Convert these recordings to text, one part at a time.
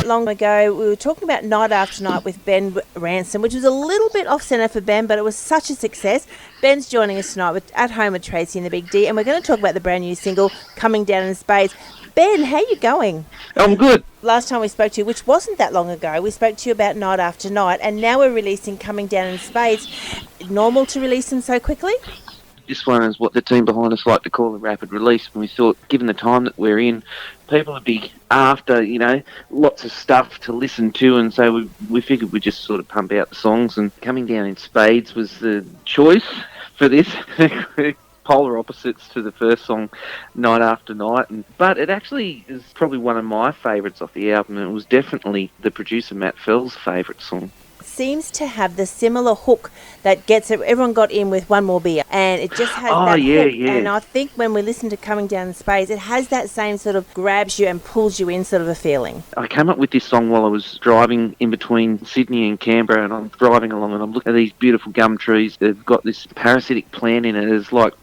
that long ago, we were talking about Night After Night with Ben Ransom, which was a little bit off-centre for Ben, but it was such a success. Ben's joining us tonight at home with Tracy and the Big D, and we're going to talk about the brand new single, Coming Down in Spades. Ben, how you going? I'm good. Last time we spoke to you, which wasn't that long ago, we spoke to you about Night After Night, and now we're releasing Coming Down in Spades. Normal to release them so quickly? This one is what the team behind us like to call a rapid release. And we thought, given the time that we're in, people would be after, lots of stuff to listen to. And so we figured we'd just sort of pump out the songs. And Coming Down in Spades was the choice for this. Polar opposites to the first song, Night After Night. But it actually is probably one of my favourites off the album. It was definitely the producer Matt Fell's favourite song. Seems to have the similar hook that gets everyone got in with one more beer, and it just has that hook. Yeah. And I think when we listen to Coming Down in Spades, it has that same sort of grabs you and pulls you in sort of a feeling. I came up with this song while I was driving in between Sydney and Canberra, and I'm driving along and I'm looking at these beautiful gum trees. They've got this parasitic plant in it. It's like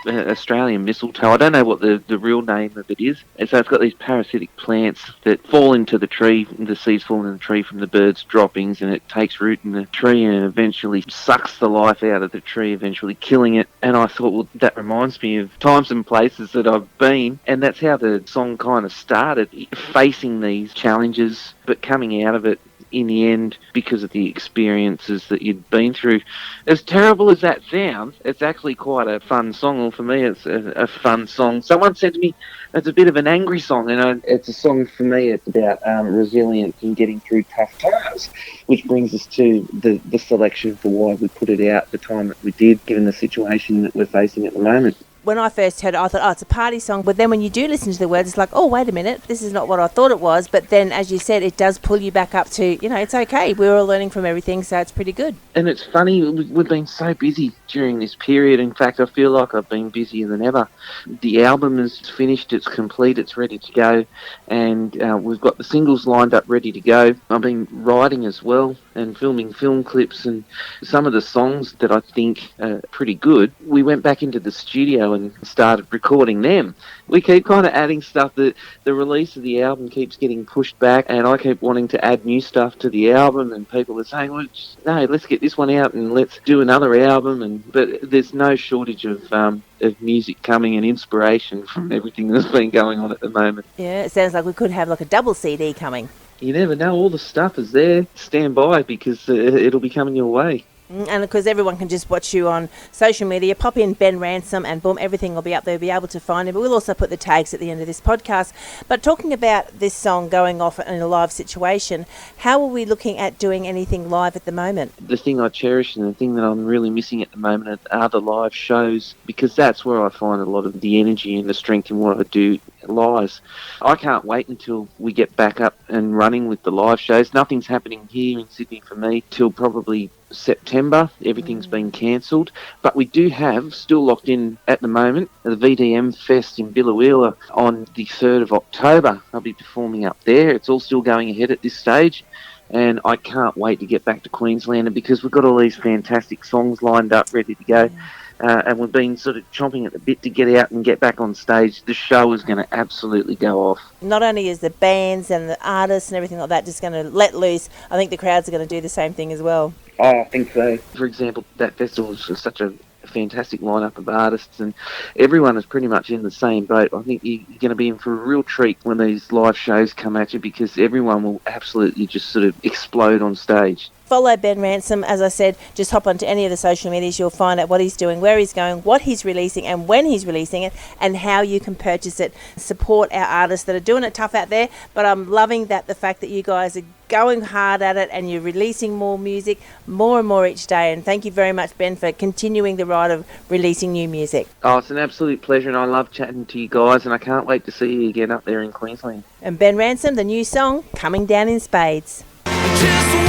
Australian mistletoe. I don't know what the real name of it is. And so it's got these parasitic plants that fall into the tree, the seeds fall in the tree from the birds' droppings, and it takes root in the tree and eventually sucks the life out of the tree, eventually killing it. And I thought, well, that reminds me of times and places that I've been, and that's how the song kind of started, facing these challenges, but coming out of it in the end because of the experiences that you'd been through. As terrible as that sounds, it's actually quite a fun song. Well, for me, it's a fun song. Someone said to me, it's a bit of an angry song, and it's a song for me. It's about resilience and getting through tough times, which brings us to the selection for why we put it out the time that we did, given the situation that we're facing at the moment. When I first heard it, I thought, it's a party song. But then when you do listen to the words, it's like, oh, wait a minute, this is not what I thought it was. But then, as you said, it does pull you back up to, it's okay. We're all learning from everything, so it's pretty good. And it's funny, we've been so busy during this period. In fact, I feel like I've been busier than ever. The album is finished, it's complete, it's ready to go. And we've got the singles lined up ready to go. I've been writing as well and filming film clips, and some of the songs that I think are pretty good, we went back into the studio and started recording them. We keep kind of adding stuff. That the release of the album keeps getting pushed back, and I keep wanting to add new stuff to the album, and people are saying, well, no, let's get this one out and let's do another album. But there's no shortage of music coming and inspiration from everything that's been going on at the moment. Yeah, it sounds like we could have like a double CD coming. You never know. All the stuff is there. Stand by, because it'll be coming your way. And of course, everyone can just watch you on social media. Pop in Ben Ransom and boom, everything will be up there. You'll be able to find him. But we'll also put the tags at the end of this podcast. But talking about this song going off in a live situation, how are we looking at doing anything live at the moment? The thing I cherish and the thing that I'm really missing at the moment are the live shows, because that's where I find a lot of the energy and the strength in what I do lies. I can't wait until we get back up and running with the live shows. Nothing's happening here in Sydney for me till probably September. Everything's been cancelled, but we do have still locked in at the moment the VDM Fest in Billawheeler on the 3rd of October. I'll be performing up there. It's all still going ahead at this stage, and I can't wait to get back to Queensland, and because we've got all these fantastic songs lined up ready to go. And we've been sort of chomping at the bit to get out and get back on stage. The show is going to absolutely go off. Not only is the bands and the artists and everything like that just going to let loose, I think the crowds are going to do the same thing as well. Oh, I think so. For example, that festival is just such a fantastic lineup of artists, and everyone is pretty much in the same boat. I think you're going to be in for a real treat when these live shows come at you, because everyone will absolutely just sort of explode on stage. Follow Ben Ransom. As I said, just hop onto any of the social medias. You'll find out what he's doing, where he's going, what he's releasing and when he's releasing it, and how you can purchase it. Support our artists that are doing it tough out there, but I'm loving the fact that you guys are going hard at it and you're releasing more music, more and more each day. And thank you very much, Ben, for continuing the ride of releasing new music. Oh, it's an absolute pleasure, and I love chatting to you guys, and I can't wait to see you again up there in Queensland. And Ben Ransom, the new song, Coming Down in Spades. Just